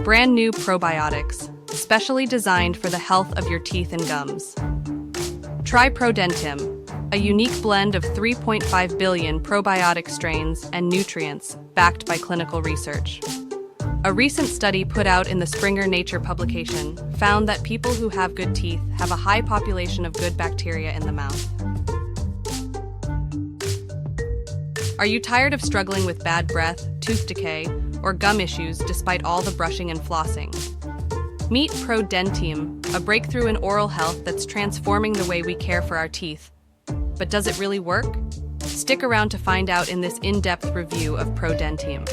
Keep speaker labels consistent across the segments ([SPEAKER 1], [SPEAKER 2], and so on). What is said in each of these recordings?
[SPEAKER 1] Brand new probiotics, specially designed for the health of your teeth and gums. Try Prodentim, a unique blend of 3.5 billion probiotic strains and nutrients backed by clinical research. A recent study put out in the Springer Nature publication found that people who have good teeth have a high population of good bacteria in the mouth. Are you tired of struggling with bad breath, tooth decay, or gum issues despite all the brushing and flossing? Meet Prodentim, a breakthrough in oral health that's transforming the way we care for our teeth. But does it really work? Stick around to find out in this in-depth review of Prodentim.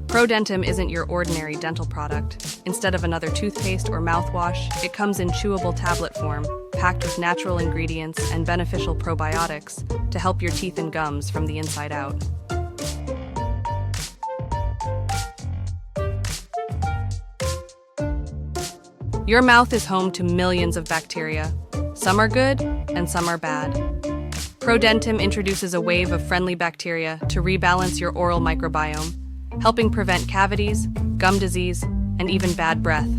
[SPEAKER 1] Prodentim isn't your ordinary dental product. Instead of another toothpaste or mouthwash, it comes in chewable tablet form, packed with natural ingredients and beneficial probiotics to help your teeth and gums from the inside out. Your mouth is home to millions of bacteria. Some are good and some are bad. Prodentim introduces a wave of friendly bacteria to rebalance your oral microbiome, helping prevent cavities, gum disease, and even bad breath.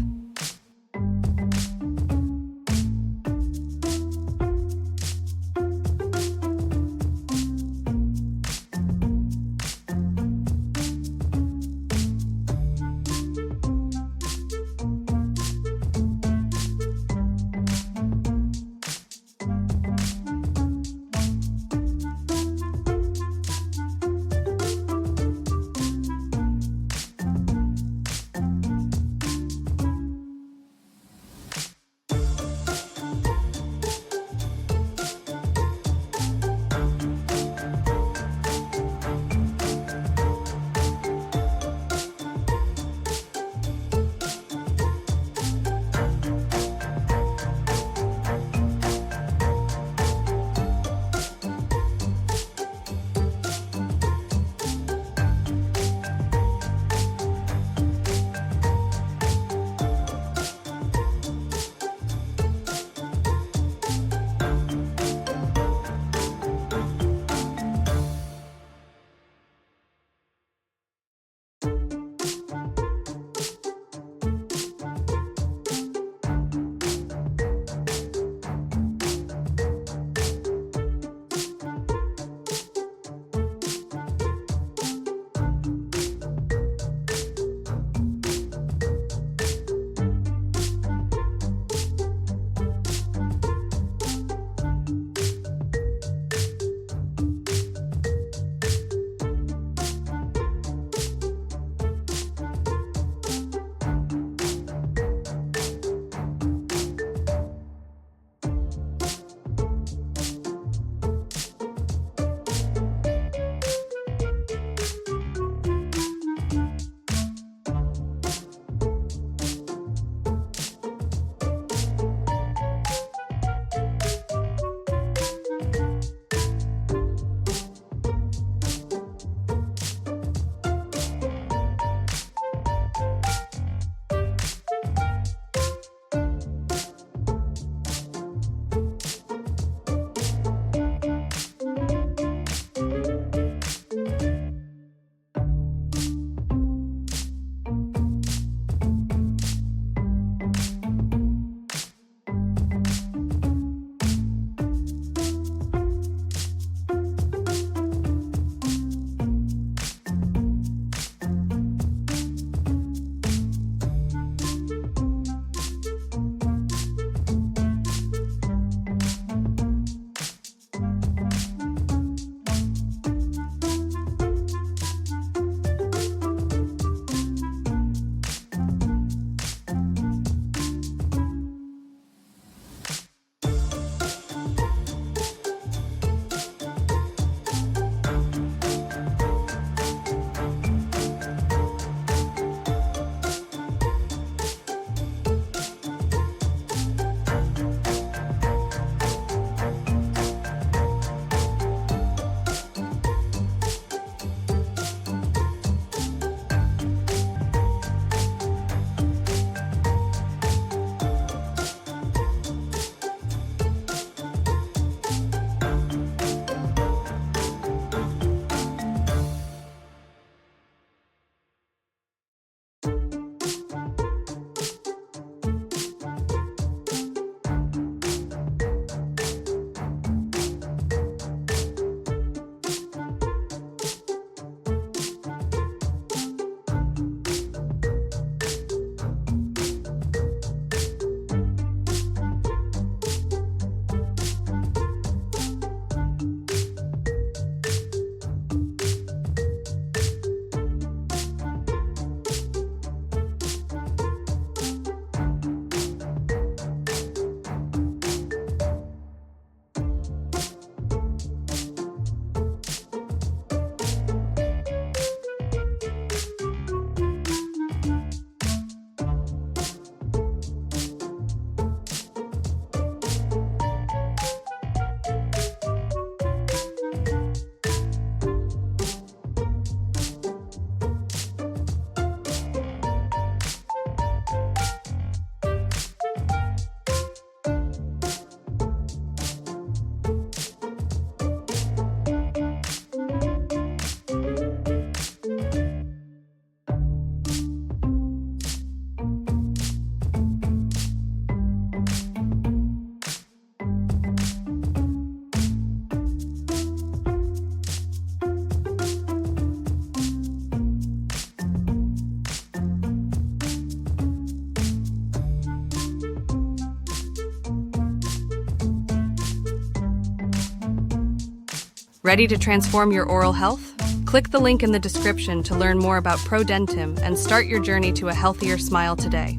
[SPEAKER 1] Ready to transform your oral health? Click the link in the description to learn more about Prodentim and start your journey to a healthier smile today.